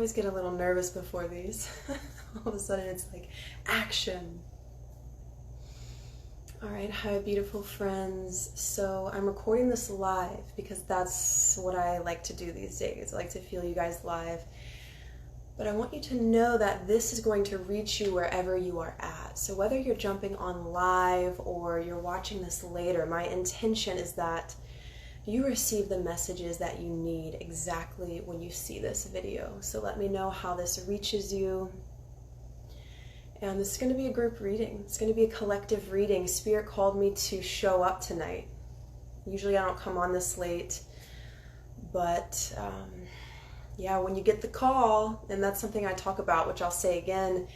always get a little nervous before these. All of a sudden it's like, action. All right, hi beautiful friends. So I'm recording this live because that's what I like to do these days. I like to feel you guys live. But I want you to know that this is going to reach you wherever you are at. So whether you're jumping on live or you're watching this later, my intention is that you receive the messages that you need exactly when you see this video. So let me know how this reaches you. And this is going to be a group reading. It's going to be a collective reading. Spirit called me to show up tonight. Usually I don't come on this late, but yeah, when you get the call, and that's something I talk about, which I'll say again,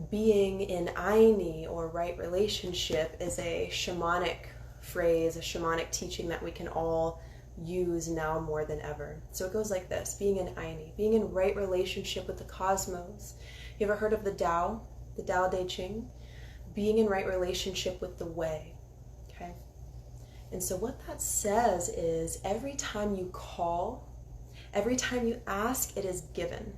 being in Aini or right relationship is a shamanic phrase, a shamanic teaching that we can all use now more than ever. So it goes like this: being in Aini, being in right relationship with the cosmos. You ever heard of the Tao De Ching? Being in right relationship with the way, okay? And so what that says is every time you call, every time you ask, it is given,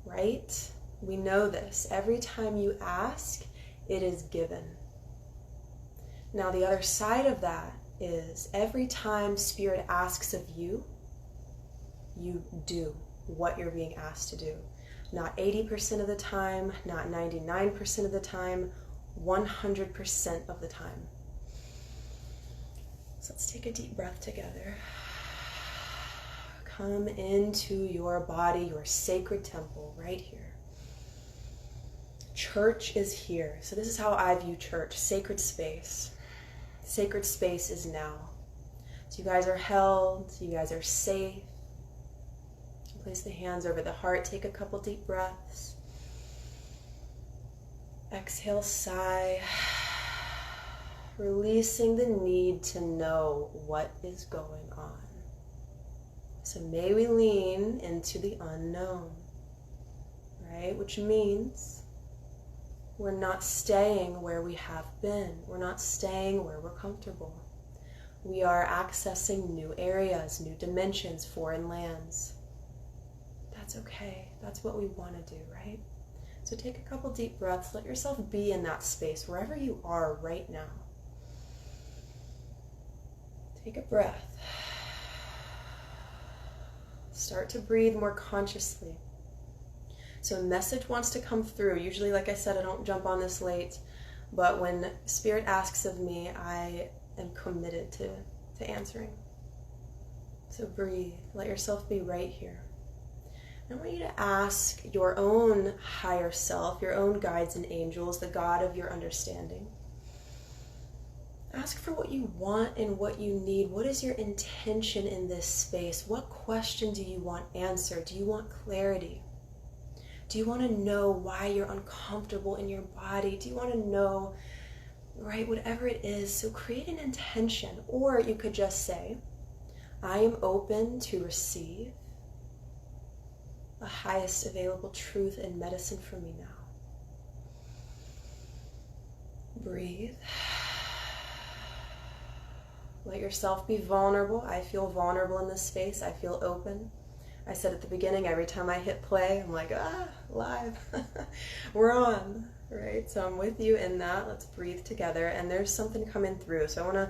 right? We know this. Every time you ask, it is given. Now, the other side of that is every time Spirit asks of you, you do what you're being asked to do. Not 80% of the time, not 99% of the time, 100% of the time. So let's take a deep breath together. Come into your body, your sacred temple right here. Church is here. So this is how I view church: sacred space. Sacred space is now. So you guys are held, you guys are safe. Place the hands over the heart. Take a couple deep breaths. Exhale, sigh. Releasing the need to know what is going on. So may we lean into the unknown, right? Which means we're not staying where we have been. We're not staying where we're comfortable. We are accessing new areas, new dimensions, foreign lands. That's okay. That's what we want to do, right? So take a couple deep breaths. Let yourself be in that space, wherever you are right now. Take a breath. Start to breathe more consciously. So a message wants to come through. Usually, like I said, I don't jump on this late, but when Spirit asks of me, I am committed to answering. So breathe. Let yourself be right here. I want you to ask your own higher self, your own guides and angels, the God of your understanding. Ask for what you want and what you need. What is your intention in this space? What question do you want answered? Do you want clarity? Do you want to know why you're uncomfortable in your body? Do you want to know, right, whatever it is? So create an intention. Or you could just say, I am open to receive the highest available truth and medicine for me now. Breathe. Let yourself be vulnerable. I feel vulnerable in this space. I feel open. I said at the beginning, every time I hit play, I'm like, live. We're on, right? So I'm with you in that. Let's breathe together. And there's something coming through. So I want to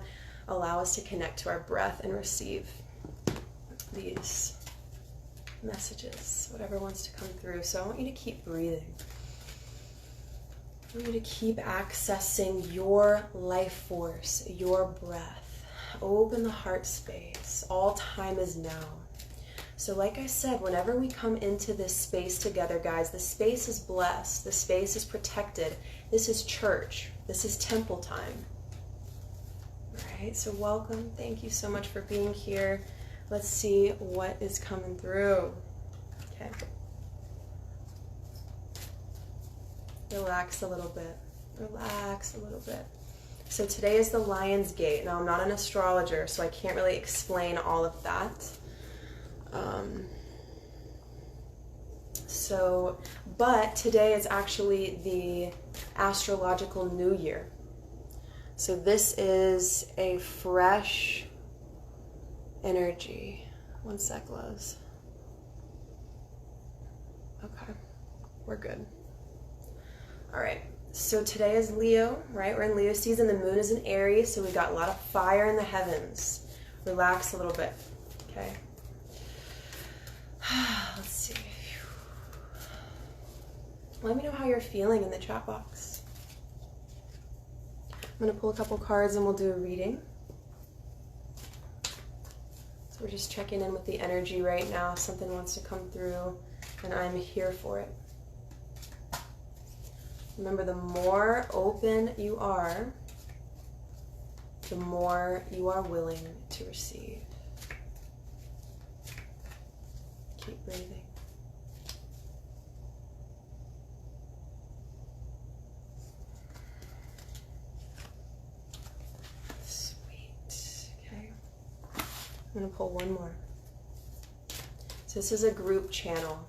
allow us to connect to our breath and receive these messages, whatever wants to come through. So I want you to keep breathing. I want you to keep accessing your life force, your breath. Open the heart space. All time is now. So like I said, whenever we come into this space together, guys, the space is blessed. The space is protected. This is church. This is temple time. All right, so welcome. Thank you so much for being here. Let's see what is coming through. Okay. Relax a little bit. Relax a little bit. So today is the Lion's Gate. Now, I'm not an astrologer, so I can't really explain all of that. But today is actually the astrological new year. So this is a fresh energy. One sec, loves. we're good. All right, so today is Leo, right? We're in Leo season. The moon is in Aries, so we got a lot of fire in the heavens. Relax a little bit, okay? Let's see. Let me know how you're feeling in the chat box. I'm going to pull a couple cards and we'll do a reading. So we're just checking in with the energy right now. Something wants to come through and I'm here for it. Remember, the more open you are, the more you are willing to receive. Keep breathing. Sweet. Okay. I'm going to pull one more. So this is a group channel.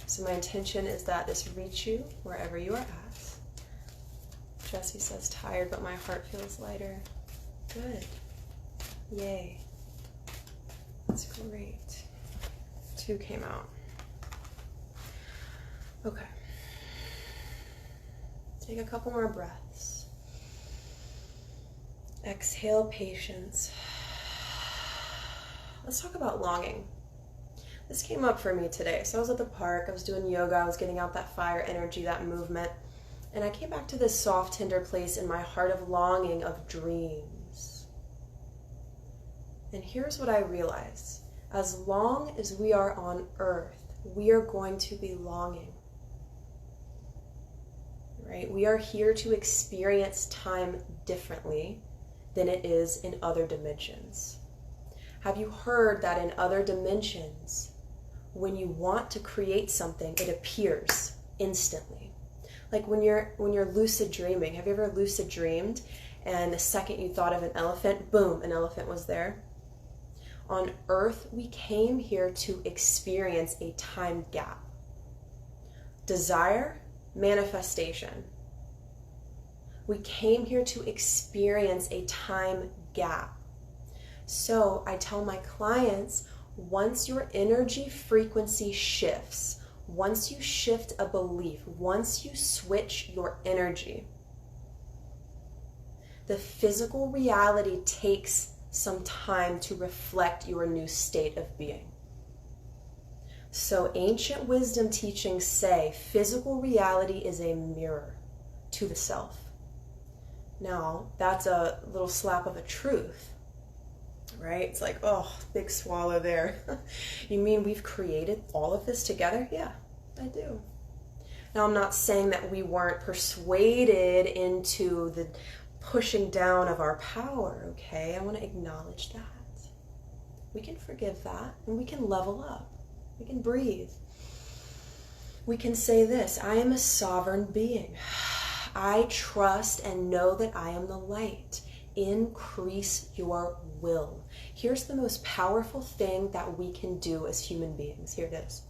So my intention is that this reach you wherever you are at. Jessie says tired, but my heart feels lighter. Good. Yay. That's great. 2 came out. Okay. Take a couple more breaths. Exhale, patience. Let's talk about longing. This came up for me today. So I was at the park, I was doing yoga, I was getting out that fire energy, that movement. And I came back to this soft, tender place in my heart of longing, of dreams. And here's what I realized. As long as we are on earth, we are going to be longing. Right? We are here to experience time differently than it is in other dimensions. Have you heard that in other dimensions, when you want to create something, it appears instantly? Like when you're lucid dreaming. Have you ever lucid dreamed and the second you thought of an elephant, boom, an elephant was there? On earth, we came here to experience a time gap. Desire, manifestation. We came here to experience a time gap. So I tell my clients, once your energy frequency shifts, once you shift a belief, once you switch your energy, the physical reality takes some time to reflect your new state of being. So ancient wisdom teachings say physical reality is a mirror to the self. Now, that's a little slap of a truth, right? It's like, oh, big swallow there. You mean we've created all of this together? Yeah, I do. Now, I'm not saying that we weren't persuaded into the pushing down of our power, okay? I want to acknowledge that. We can forgive that, and we can level up. We can breathe. We can say this: I am a sovereign being. I trust and know that I am the light. Increase your will. Here's the most powerful thing that we can do as human beings. Here it is.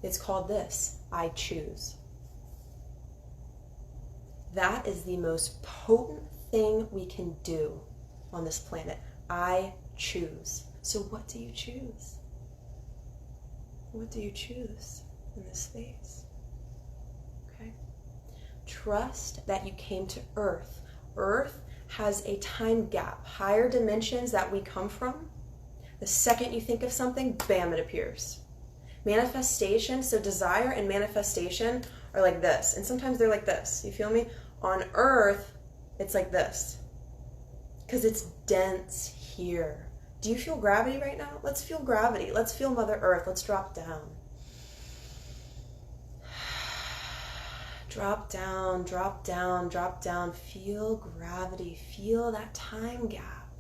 It's called this: I choose. That is the most potent thing we can do on this planet. I choose. So what do you choose? What do you choose in this space? Okay. Trust that you came to Earth. Earth has a time gap. Higher dimensions that we come from, the second you think of something, bam, it appears. Manifestation, so desire and manifestation are like this. And sometimes they're like this. You feel me? On Earth, it's like this. Because it's dense here. Do you feel gravity right now? Let's feel gravity. Let's feel Mother Earth. Let's drop down. Drop down, drop down, drop down. Feel gravity. Feel that time gap.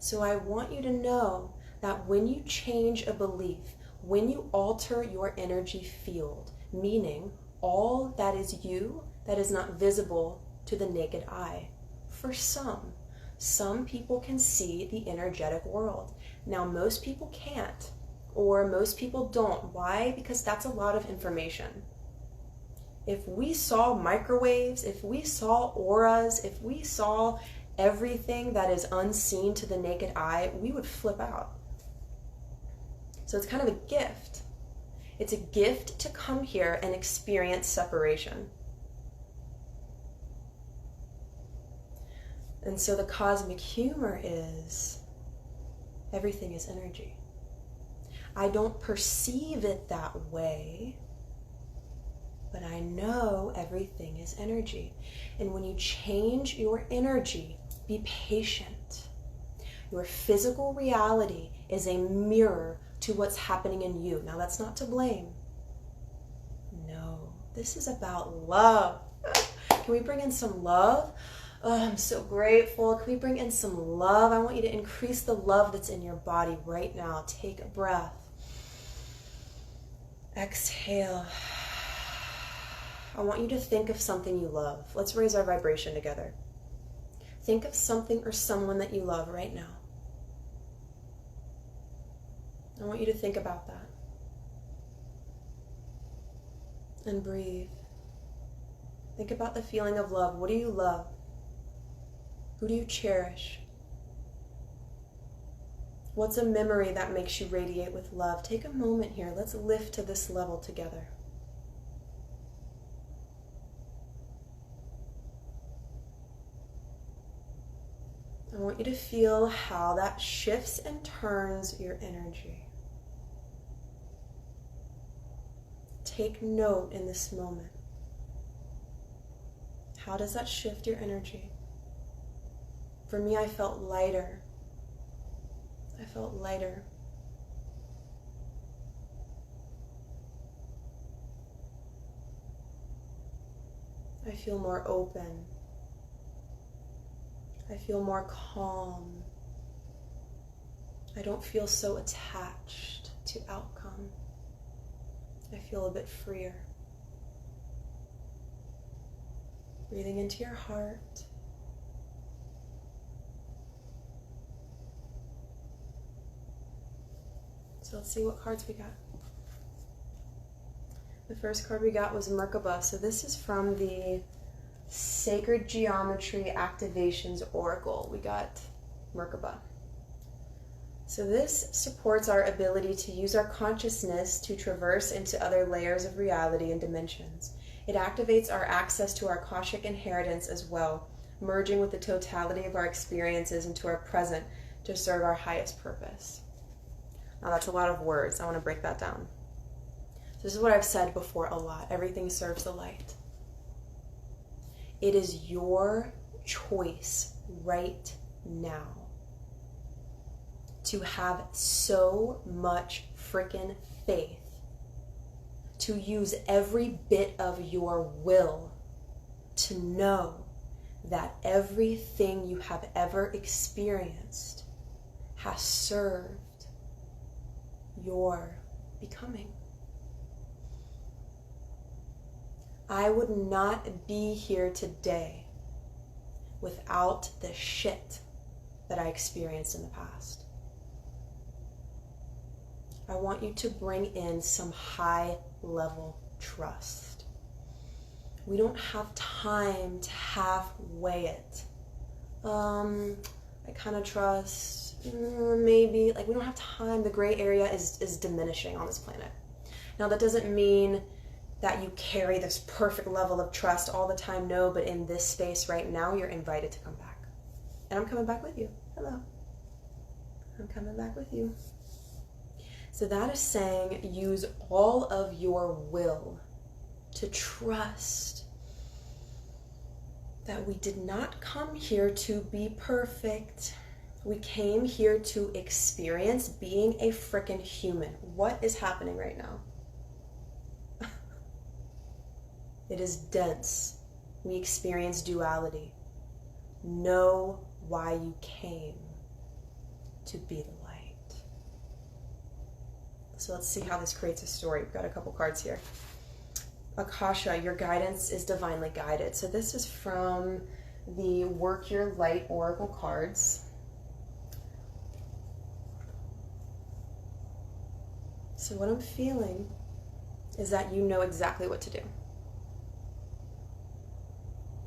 So I want you to know that when you change a belief, when you alter your energy field, meaning all that is you that is not visible to the naked eye, for some people can see the energetic world. Now, most people can't, or most people don't. Why? Because that's a lot of information. If we saw microwaves, if we saw auras, if we saw everything that is unseen to the naked eye, we would flip out. So it's kind of a gift. It's a gift to come here and experience separation. And so the cosmic humor is everything is energy. I don't perceive it that way, but I know everything is energy. And when you change your energy, be patient. Your physical reality is a mirror to what's happening in you. Now, that's not to blame. No, this is about love. Can we bring in some love? Oh, I'm so grateful. Can we bring in some love? I want you to increase the love that's in your body right now. Take a breath. Exhale. I want you to think of something you love. Let's raise our vibration together. Think of something or someone that you love right now. I want you to think about that. And breathe. Think about the feeling of love. What do you love? Who do you cherish? What's a memory that makes you radiate with love? Take a moment here. Let's lift to this level together. I want you to feel how that shifts and turns your energy. Take note in this moment. How does that shift your energy? For me, I felt lighter. I felt lighter. I feel more open. I feel more calm. I don't feel so attached to outcome. I feel a bit freer. Breathing into your heart. So let's see what cards we got. The first card we got was Merkaba. So this is from the Sacred Geometry Activations Oracle. We got Merkaba. So this supports our ability to use our consciousness to traverse into other layers of reality and dimensions. It activates our access to our Akashic inheritance as well, merging with the totality of our experiences into our present to serve our highest purpose. Now that's a lot of words. I want to break that down. So this is what I've said before a lot. Everything serves the light. It is your choice right now to have so much freaking faith, to use every bit of your will to know that everything you have ever experienced has served your becoming. I would not be here today without the shit that I experienced in the past. I want you to bring in some high level trust. We don't have time to halfway it. I kind of trust, maybe, like we don't have time. The gray area is diminishing on this planet. Now that doesn't mean that you carry this perfect level of trust all the time, no, but in this space right now, you're invited to come back. And I'm coming back with you. Hello. I'm coming back with you. So that is saying use all of your will to trust that we did not come here to be perfect. We came here to experience being a frickin' human. What is happening right now? It is dense. We experience duality. Know why you came to be the light. So let's see how this creates a story. We've got a couple cards here. Akasha, your guidance is divinely guided. So this is from the Work Your Light Oracle cards. So what I'm feeling is that you know exactly what to do.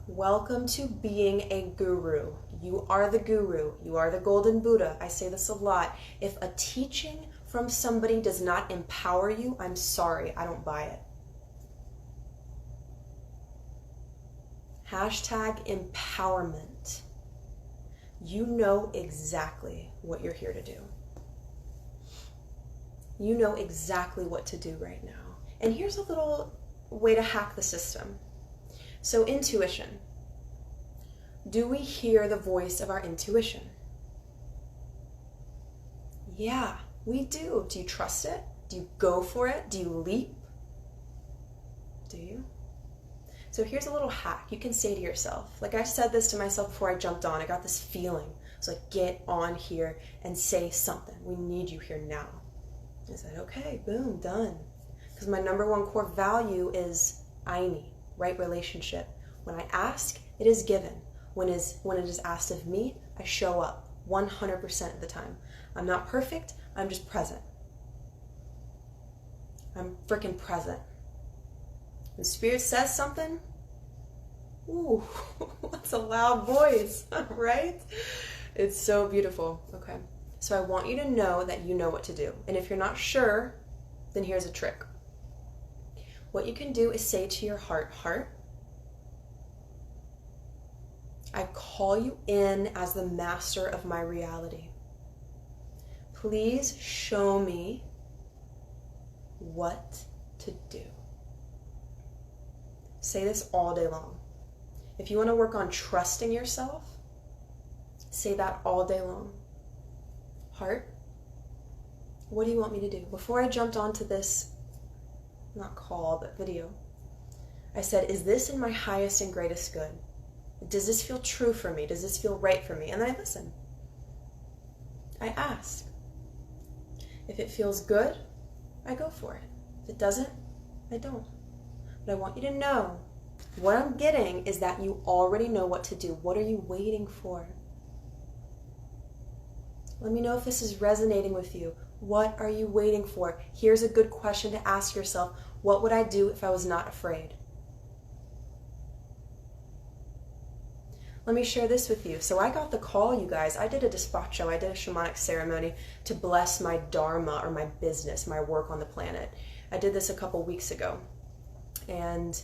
Welcome to being a guru. You are the guru. You are the golden Buddha. I say this a lot. If a teaching from somebody does not empower you, I'm sorry, I don't buy it. Hashtag empowerment. You know exactly what you're here to do. You know exactly what to do right now. And here's a little way to hack the system. So intuition. Do we hear the voice of our intuition? Yeah, we do. Do you trust it? Do you go for it? Do you leap? Do you? So here's a little hack you can say to yourself. Like I said this to myself before I jumped on. I got this feeling. It's like, get on here and say something. We need you here now. I said, okay, boom, done. Because my number one core value is Aini, right relationship. When I ask, it is given. When it is asked of me, I show up 100% of the time. I'm not perfect, I'm just present. I'm freaking present. When Spirit says something, ooh, that's a loud voice, right? It's so beautiful. Okay, so I want you to know that you know what to do. And if you're not sure, then here's a trick. What you can do is say to your heart, heart, I call you in as the master of my reality. Please show me what to do. Say this all day long. If you want to work on trusting yourself, say that all day long. Heart, what do you want me to do? Before I jumped onto this, not call, but video, I said, is this in my highest and greatest good? Does this feel true for me? Does this feel right for me? And then I listen. I ask. If it feels good, I go for it. If it doesn't, I don't. But I want you to know, what I'm getting is that you already know what to do. What are you waiting for? Let me know if this is resonating with you. What are you waiting for? Here's a good question to ask yourself. What would I do if I was not afraid? Let me share this with you. So I got the call, you guys. I did a despacho. I did a shamanic ceremony to bless my dharma or my business, my work on the planet. I did this a couple weeks ago. And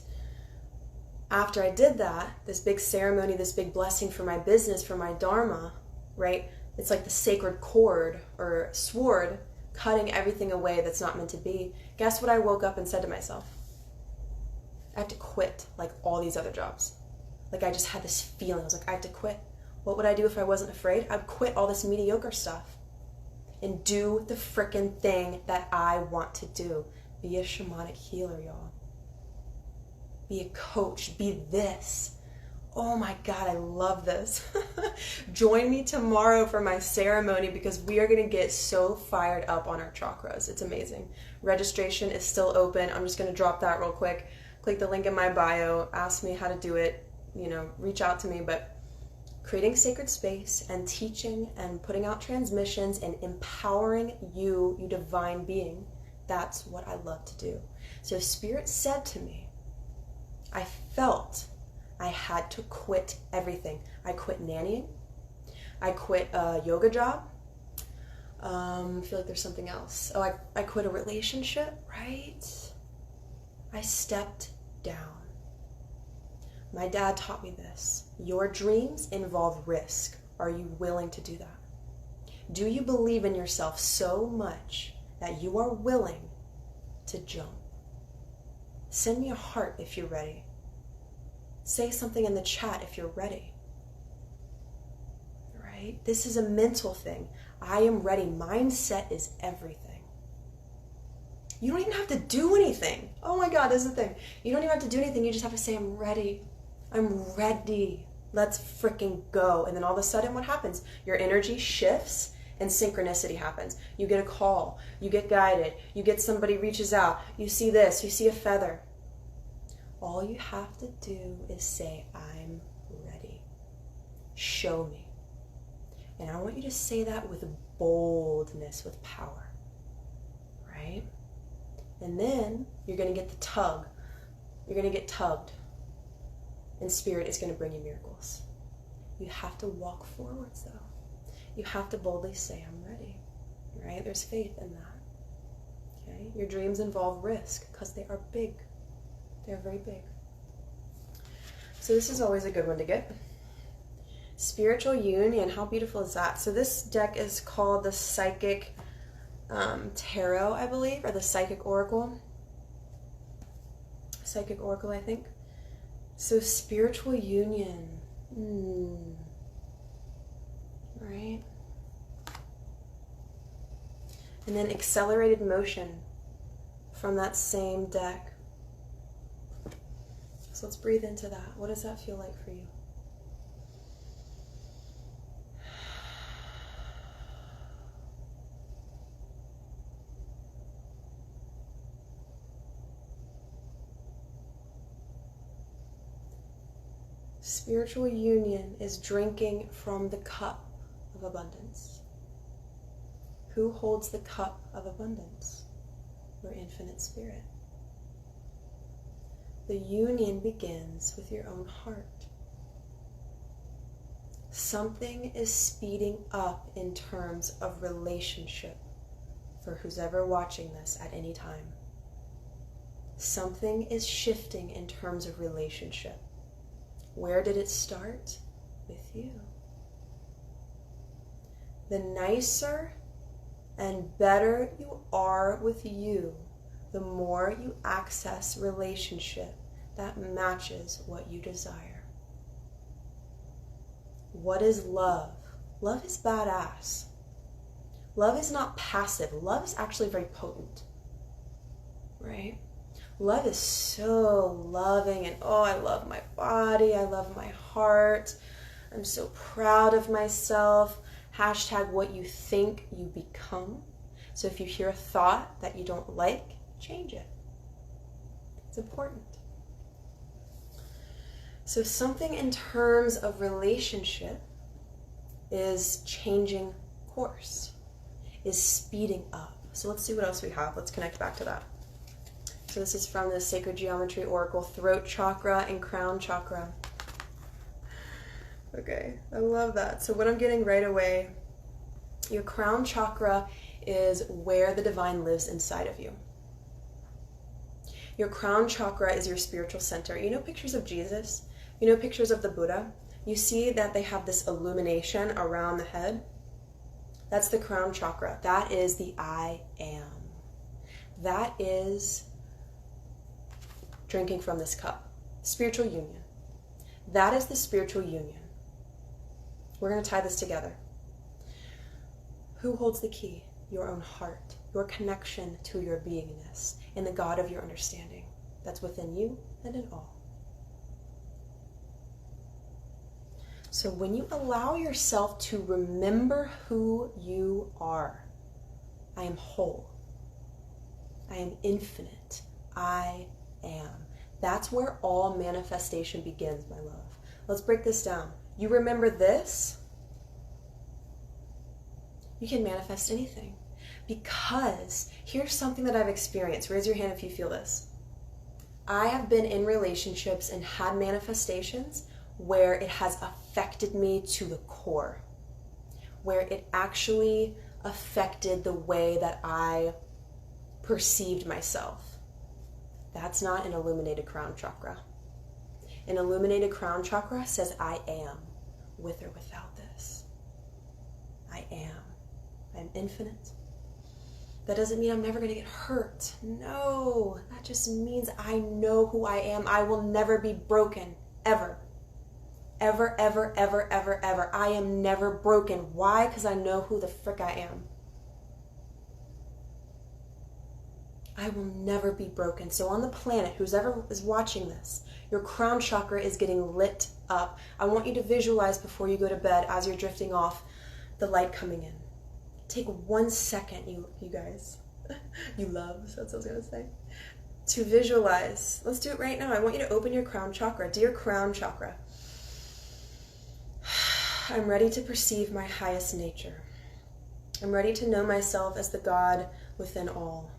after I did that, this big ceremony, this big blessing for my business, for my dharma, right? It's like the sacred cord or sword cutting everything away that's not meant to be. Guess what I woke up and said to myself? I have to quit like all these other jobs. Like I just had this feeling. I was like, I have to quit. What would I do if I wasn't afraid? I'd quit all this mediocre stuff and do the frickin' thing that I want to do. Be a shamanic healer, y'all. Be a coach. Be this. Oh my God, I love this. Join me tomorrow for my ceremony because we are going to get so fired up on our chakras. It's amazing. Registration is still open. I'm just going to drop that real quick. Click the link in my bio. Ask me how to do it. You know, reach out to me. But creating sacred space and teaching and putting out transmissions and empowering you, you divine being, that's what I love to do. So Spirit said to me, I felt I had to quit everything. I quit nannying. I quit a yoga job. I feel like there's something else. Oh, I quit a relationship, right? I stepped down. My dad taught me this. Your dreams involve risk. Are you willing to do that? Do you believe in yourself so much that you are willing to jump? Send me a heart if you're ready. Say something in the chat if you're ready. Right? This is a mental thing. I am ready. Mindset is everything. You don't even have to do anything. Oh my God, this is the thing. You don't even have to do anything. You just have to say, I'm ready. I'm ready. Let's freaking go. And then all of a sudden, what happens? Your energy shifts and synchronicity happens. You get a call. You get guided. You get somebody reaches out. You see this. You see a feather. All you have to do is say, I'm ready. Show me. And I want you to say that with boldness, with power. Right? And then you're going to get the tug. You're going to get tugged. And Spirit is going to bring you miracles. You have to walk forwards, though. You have to boldly say, I'm ready. Right? There's faith in that. okay? Your dreams involve risk because they are big. They're very big. So this is always a good one to get. Spiritual union, how beautiful is that? So this deck is called the Psychic Tarot, I believe, or the Psychic Oracle. Psychic Oracle, I think. So spiritual union. Right? And then accelerated motion from that same deck. So let's breathe into that. What does that feel like for you? Spiritual union is drinking from the cup of abundance. Who holds the cup of abundance? Your infinite spirit. The union begins with your own heart. Something is speeding up in terms of relationship for who's ever watching this at any time. Something is shifting in terms of relationship. Where did it start? With you. The nicer and better you are with you, the more you access relationship that matches what you desire. What is love? Love is badass. Love is not passive. Love is actually very potent, right? Love is so loving, and oh, I love my body, I love my heart, I'm so proud of myself. Hashtag what you think you become. So if you hear a thought that you don't like, change it. It's important. So something in terms of relationship is changing course, is speeding up. So let's see what else we have. Let's connect back to that. So this is from the Sacred Geometry Oracle, throat chakra and crown chakra. Okay, I love that. So what I'm getting right away, your crown chakra is where the divine lives inside of you. Your crown chakra is your spiritual center. You know pictures of Jesus? You know pictures of the Buddha? You see that they have this illumination around the head? That's the crown chakra. That is the I am. That is drinking from this cup. Spiritual union. That is the spiritual union. We're going to tie this together. Who holds the key? Your own heart, your connection to your beingness, and the God of your understanding that's within you and in all. So when you allow yourself to remember who you are, I am whole. I am infinite. I am. That's where all manifestation begins, my love. Let's break this down. You remember this, you can manifest anything. Because here's something that I've experienced. Raise your hand if you feel this. I have been in relationships and had manifestations where it has affected me to the core, where it actually affected the way that I perceived myself. That's not an illuminated crown chakra. An illuminated crown chakra says I am, with or without this. I am. I'm infinite. That doesn't mean I'm never going to get hurt. No, that just means I know who I am. I will never be broken, ever. Ever, ever, ever, ever, ever. I am never broken. Why? Because I know who the frick I am. I will never be broken. So on the planet, who's ever is watching this, your crown chakra is getting lit up. I want you to visualize before you go to bed, as you're drifting off, the light coming in. Take 1 second, you guys, you loves, that's what I was going to say, to visualize. Let's do it right now. I want you to open your crown chakra. Dear crown chakra, I'm ready to perceive my highest nature. I'm ready to know myself as the God within all.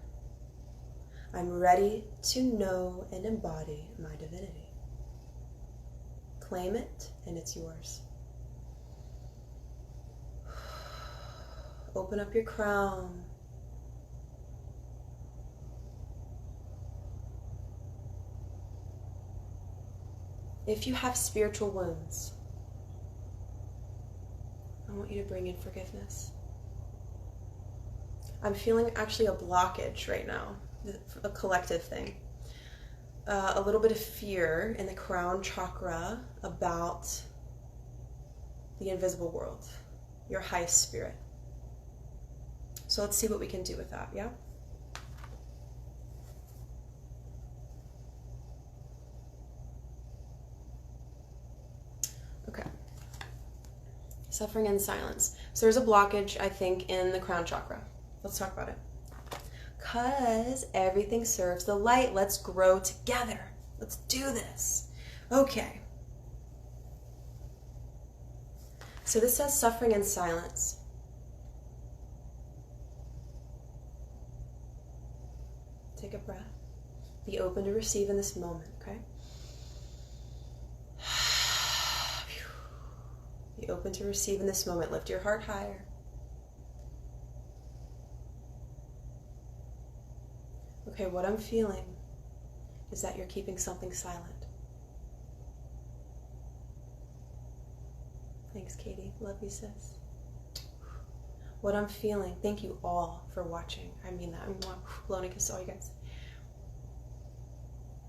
I'm ready to know and embody my divinity. Claim it, and it's yours. Open up your crown. If you have spiritual wounds, I want you to bring in forgiveness. I'm feeling actually a blockage right now, a collective thing. A little bit of fear in the crown chakra about the invisible world, your highest spirit. So let's see what we can do with that, yeah? Okay. Suffering in silence. So there's a blockage, I think, in the crown chakra. Let's talk about it. Because everything serves the light. Let's grow together. Let's do this. Okay. So this says suffering in silence. Take a breath. Be open to receive in this moment, okay? Be open to receive in this moment. Lift your heart higher. Okay, what I'm feeling is that you're keeping something silent. Thanks, Katie. Love you, sis. What I'm feeling, thank you all for watching. I mean that. I'm blowing a kiss to all you guys.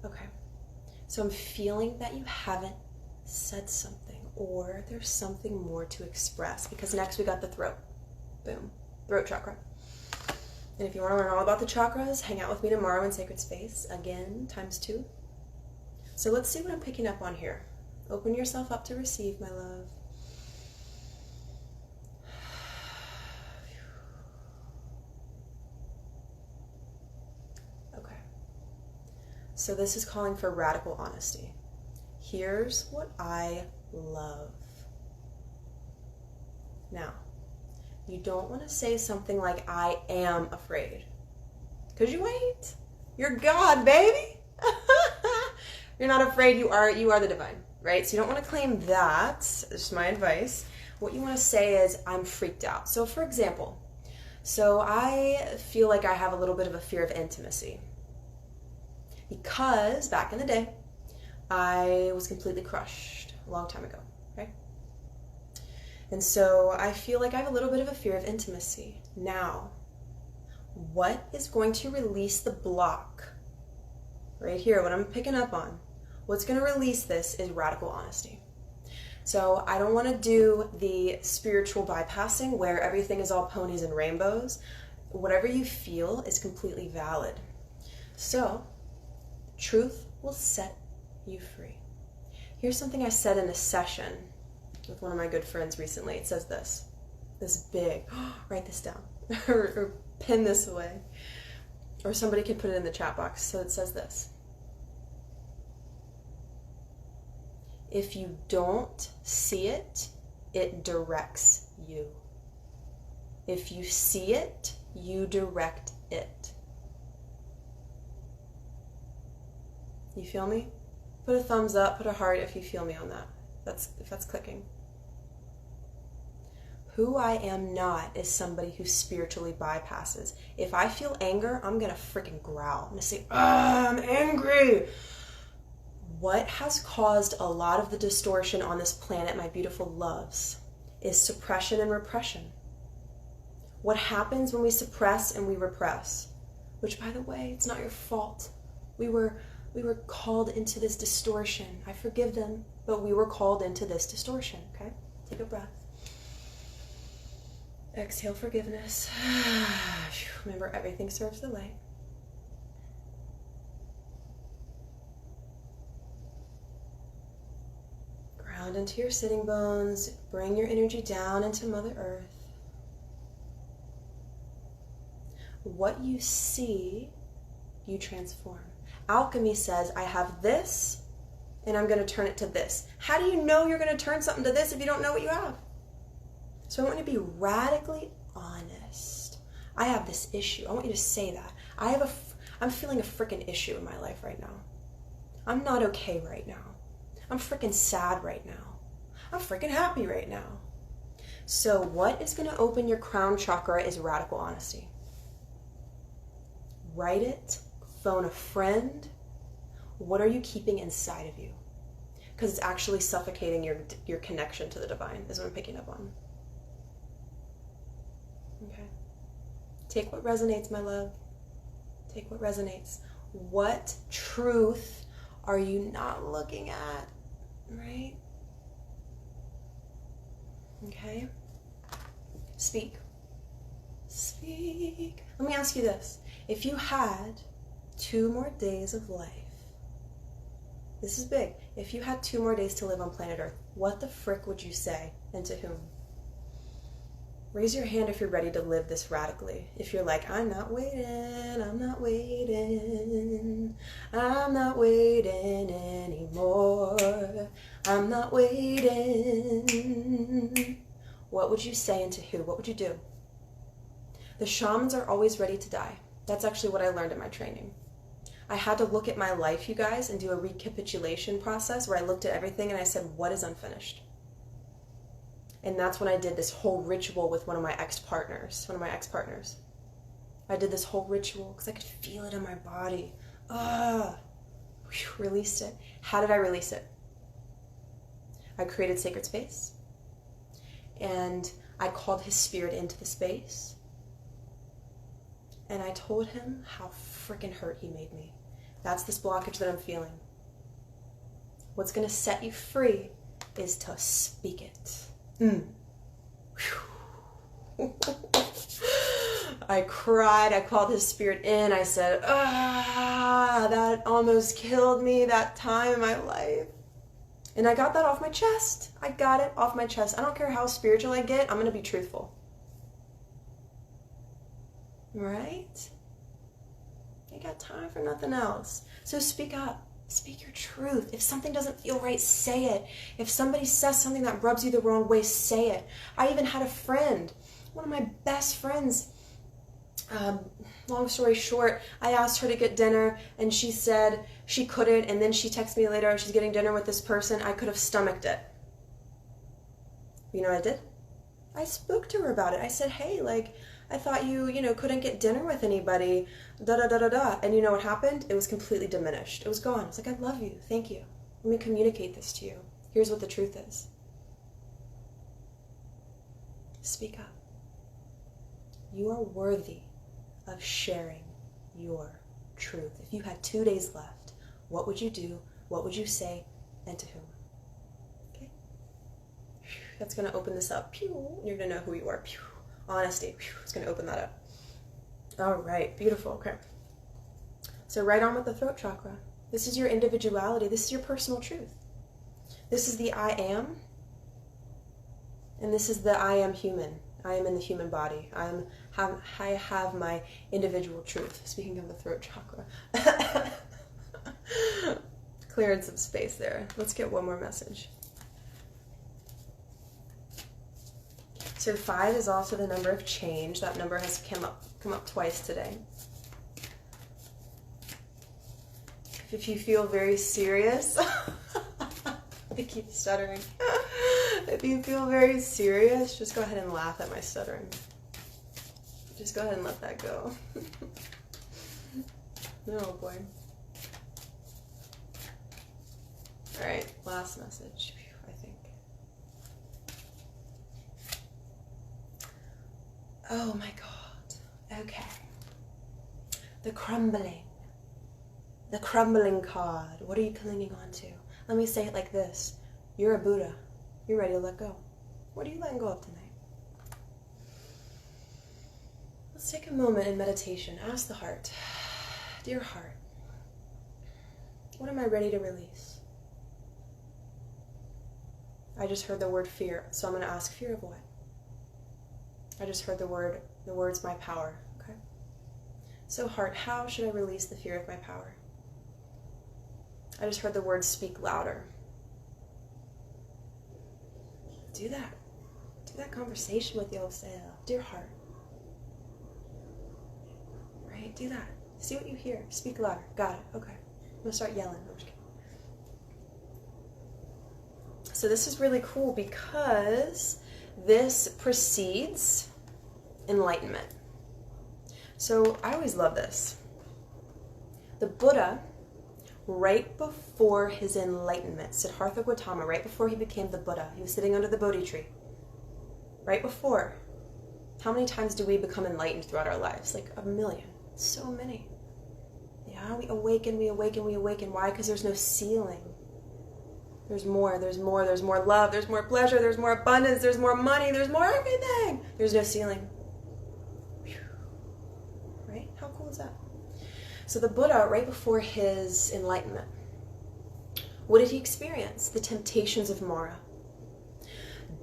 Okay. So I'm feeling that you haven't said something, or there's something more to express, because next we got the throat. Boom. Throat chakra. And if you want to learn all about the chakras, hang out with me tomorrow in Sacred Space, again, ×2. So let's see what I'm picking up on here. Open yourself up to receive, my love. Okay. So this is calling for radical honesty. Here's what I love. Now, you don't want to say something like, I am afraid. Because you ain't. You're God, baby. You're not afraid, you are the divine, right? So you don't want to claim that. This is my advice. What you want to say is, I'm freaked out. So for example, I feel like I have a little bit of a fear of intimacy. Because back in the day, I was completely crushed a long time ago, right? And so I feel like I have a little bit of a fear of intimacy. Now, what is going to release the block? Right here, what I'm picking up on. What's going to release this is radical honesty. So I don't want to do the spiritual bypassing where everything is all ponies and rainbows. Whatever you feel is completely valid. So, truth will set you free. Here's something I said in a session with one of my good friends recently. It says this big, write this down, or pin this away, or somebody can put it in the chat box. So it says this: if you don't see it, it directs you. If you see it, you direct it. You feel me? Put a thumbs up, put a heart if you feel me on that. If that's clicking. Who I am not is somebody who spiritually bypasses. If I feel anger, I'm gonna freaking growl. I'm gonna say, I'm angry. What has caused a lot of the distortion on this planet, my beautiful loves, is suppression and repression. What happens when we suppress and we repress? Which, by the way, it's not your fault. We were called into this distortion. I forgive them, but we were called into this distortion, okay? Take a breath. Exhale forgiveness. Remember, everything serves the light. Ground into your sitting bones. Bring your energy down into Mother Earth. What you see, you transform. Alchemy says, I have this, and I'm going to turn it to this. How do you know you're going to turn something to this if you don't know what you have? So I want you to be radically honest. I have this issue. I want you to say that. I'm feeling a freaking issue in my life right now. I'm not okay right now. I'm freaking sad right now. I'm freaking happy right now. So what is going to open your crown chakra is radical honesty. Write it. Phone a friend. What are you keeping inside of you? because it's actually suffocating your connection to the divine, is what I'm picking up on. Okay. Take what resonates, my love. Take what resonates. What truth are you not looking at? Right? Okay? Speak. Speak. Let me ask you this. If you had 2 more days of life, this is big. If you had 2 more days to live on planet Earth, what the frick would you say, and to whom? Raise your hand if you're ready to live this radically. If you're like, I'm not waiting, I'm not waiting, I'm not waiting anymore, I'm not waiting. What would you say and to who? What would you do? The shamans are always ready to die. That's actually what I learned in my training. I had to look at my life, you guys, and do a recapitulation process where I looked at everything and I said, what is unfinished? And that's when I did this whole ritual with one of my ex-partners. I did this whole ritual because I could feel it in my body. Released it. How did I release it? I created sacred space. And I called his spirit into the space. And I told him how freaking hurt he made me. That's this blockage that I'm feeling. What's going to set you free is to speak it. I cried. I called his spirit in. I said, that almost killed me that time in my life. And I got that off my chest. I got it off my chest. I don't care how spiritual I get. I'm going to be truthful. Right? You got time for nothing else. So speak up. Speak your truth. If something doesn't feel right, say it. If somebody says something that rubs you the wrong way, say it. I even had a friend, one of my best friends, long story short, I asked her to get dinner and she said she couldn't, and then she texted me later, she's getting dinner with this person. I could have stomached it. You know what I did? I spoke to her about it. I said, hey, like, I thought you couldn't get dinner with anybody, da-da-da-da-da. And you know what happened? It was completely diminished. It was gone. I was like, I love you. Thank you. Let me communicate this to you. Here's what the truth is. Speak up. You are worthy of sharing your truth. If you had 2 days left, what would you do? What would you say? And to whom? Okay? That's going to open this up. Pew. You're going to know who you are. Pew. Honesty. It's going to open that up. All right. Beautiful. Okay. So right on with the throat chakra. This is your individuality. This is your personal truth. This is the I am. And this is the I am human. I am in the human body. I have my individual truth. Speaking of the throat chakra. Clearing some space there. Let's get one more message. So 5 is also the number of change. That number has come up twice today. If you feel very serious, I keep stuttering. If you feel very serious, just go ahead and laugh at my stuttering. Just go ahead and let that go. Oh boy. All right, last message. Oh my God. Okay. The crumbling card. What are you clinging on to? Let me say it like this. You're a Buddha. You're ready to let go. What are you letting go of tonight? Let's take a moment in meditation. Ask the heart. Dear heart, what am I ready to release? I just heard the word fear, so I'm going to ask, fear of what? I just heard the words my power, okay? So heart, how should I release the fear of my power? I just heard the word speak louder. Do that. Do that conversation with yourself. Dear heart. Right? Do that. See what you hear. Speak louder. Got it. Okay. I'm going to start yelling. I'm just kidding. So this is really cool because this precedes enlightenment. So I always love this. The Buddha right before his enlightenment, Siddhartha Gautama, right before he became the Buddha, he was sitting under the Bodhi tree. Right before. How many times do we become enlightened throughout our lives? Like a million. So many. Yeah, we awaken, we awaken, we awaken. Why? Because there's no ceiling. There's more, there's more, there's more love, there's more pleasure, there's more abundance, there's more money, there's more everything. There's no ceiling. Right? How cool is that? So the Buddha, right before his enlightenment, what did he experience? The temptations of Mara.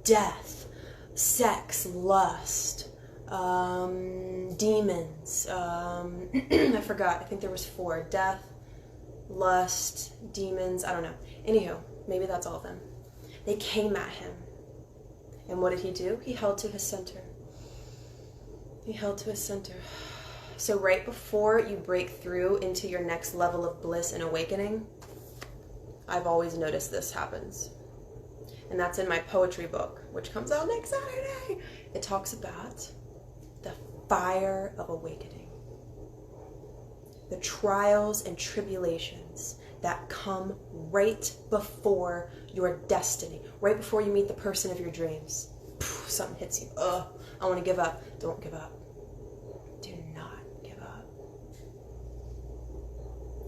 Death, sex, lust, demons. I forgot. I think there was 4. Death, lust, demons. I don't know. Anywho, maybe that's all of them. They came at him. And what did he do? He held to his center. He held to his center. So right before you break through into your next level of bliss and awakening, I've always noticed this happens. And that's in my poetry book, which comes out next Saturday. It talks about the fire of awakening. The trials and tribulations that come right before your destiny, right before you meet the person of your dreams. Something hits you. I want to give up. Don't give up. Do not give up.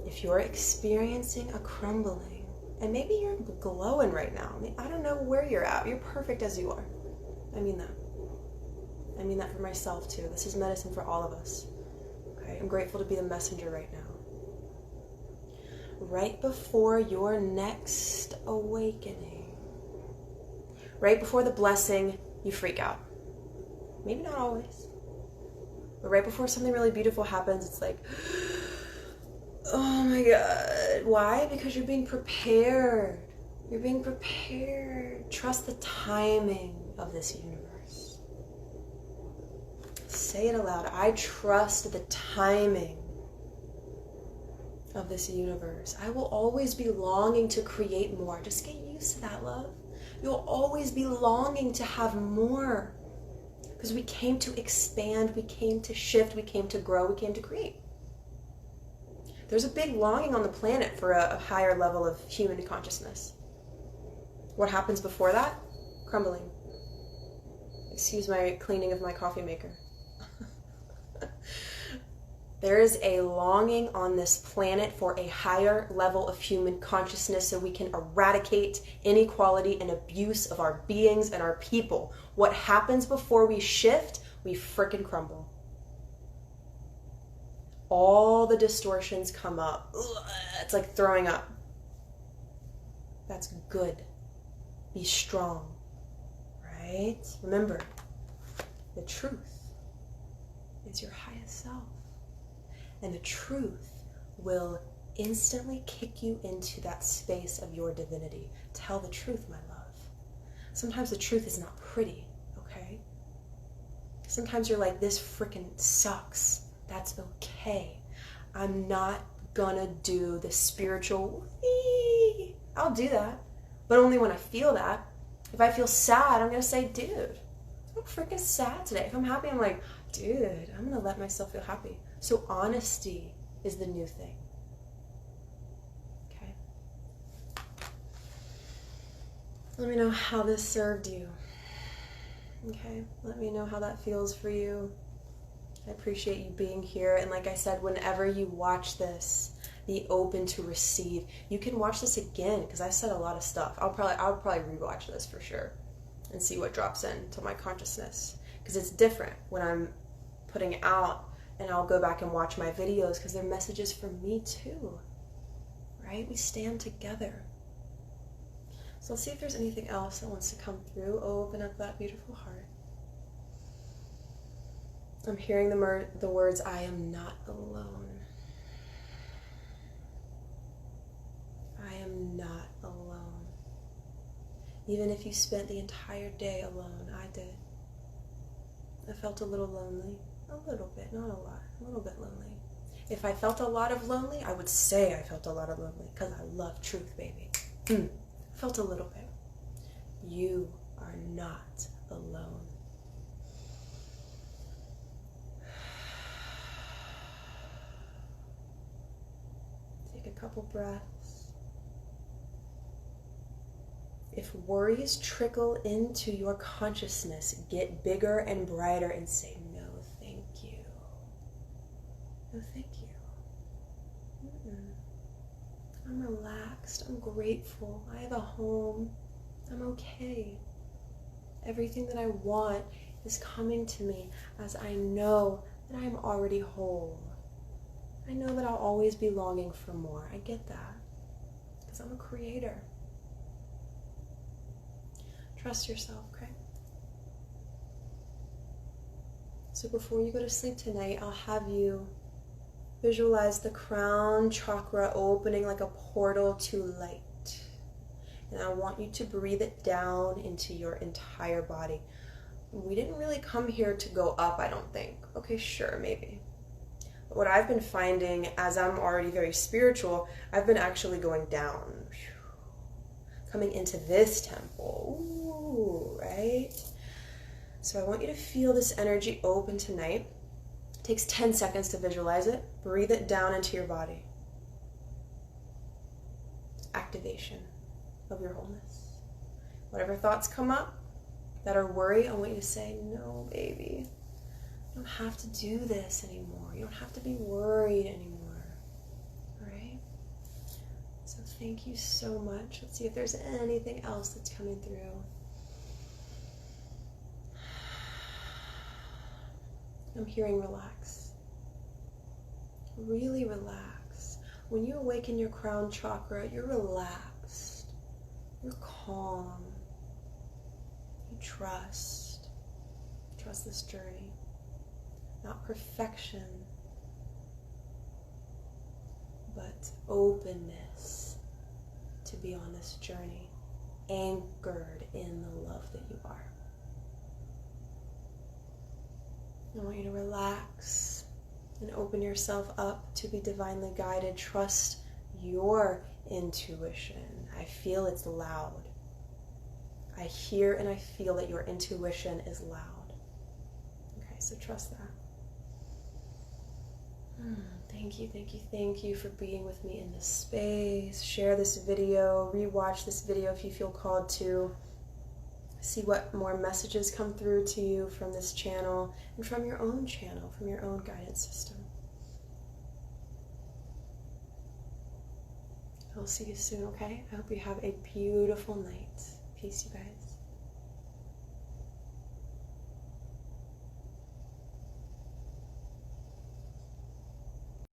If you're experiencing a crumbling, and maybe you're glowing right now. I mean, I don't know where you're at. You're perfect as you are. I mean that. I mean that for myself too. This is medicine for all of us. Okay? I'm grateful to be the messenger right now. Right before your next awakening, right before the blessing, you freak out. Maybe not always. But right before something really beautiful happens, it's like, oh my God. Why? Because you're being prepared. You're being prepared. Trust the timing of this universe. Say it aloud. I trust the timing of this universe. I will always be longing to create more. Just get used to that, love. You'll always be longing to have more. Because we came to expand, we came to shift, we came to grow, we came to create. There's a big longing on the planet for a higher level of human consciousness. What happens before that? Crumbling. Excuse my cleaning of my coffee maker. There is a longing on this planet for a higher level of human consciousness so we can eradicate inequality and abuse of our beings and our people. What happens before we shift? We frickin' crumble. All the distortions come up. Ugh, it's like throwing up. That's good. Be strong, right? Remember, the truth is your highest self. And the truth will instantly kick you into that space of your divinity. Tell the truth, my love. Sometimes the truth is not pretty, okay? Sometimes you're like, this frickin' sucks. That's okay. I'm not gonna do the spiritual, I'll do that, but only when I feel that. If I feel sad, I'm gonna say, dude, I'm freaking sad today. If I'm happy, I'm like, dude, I'm gonna let myself feel happy. So honesty is the new thing. Okay? Let me know how this served you. Okay? Let me know how that feels for you. I appreciate you being here. And like I said, whenever you watch this, be open to receive. You can watch this again because I said a lot of stuff. I'll probably rewatch this for sure and see what drops into my consciousness. Because it's different when I'm putting out, and I'll go back and watch my videos because they're messages for me too, right? We stand together. So let's see if there's anything else that wants to come through. Open up that beautiful heart. I'm hearing the words, I am not alone. I am not alone. Even if you spent the entire day alone, I did. I felt a little lonely. A little bit, not a lot. A little bit lonely. If I felt a lot of lonely, I would say I felt a lot of lonely because I love truth, baby. Felt a little bit. You are not alone. Take a couple breaths. If worries trickle into your consciousness, get bigger and brighter and say, no, thank you. No, thank you. I'm relaxed. I'm grateful. I have a home. I'm okay. Everything that I want is coming to me as I know that I'm already whole. I know that I'll always be longing for more. I get that because I'm a creator. Trust yourself, okay? So before you go to sleep tonight, I'll have you visualize the crown chakra opening like a portal to light. And I want you to breathe it down into your entire body. We didn't really come here to go up, I don't think. Okay, sure, maybe. But what I've been finding, as I'm already very spiritual, I've been actually going down. Coming into this temple. Ooh, right? So I want you to feel this energy open tonight. It takes 10 seconds to visualize it. Breathe it down into your body. Activation of your wholeness. Whatever thoughts come up that are worry, I want you to say, no, baby. You don't have to do this anymore. You don't have to be worried anymore. All right? So thank you so much. Let's see if there's anything else that's coming through. I'm hearing relax. Really relax. When you awaken your crown chakra, you're relaxed. You're calm. You trust. Trust this journey. Not perfection, but openness to be on this journey, anchored in the love that you are. I want you to relax and open yourself up to be divinely guided. Trust your intuition. I feel it's loud. I hear and I feel that your intuition is loud. Okay, so trust that. Thank you, thank you, thank you for being with me in this space. Share this video, rewatch this video if you feel called to. See what more messages come through to you from this channel and from your own channel, from your own guidance system. I'll see you soon, okay? I hope you have a beautiful night. Peace, you guys.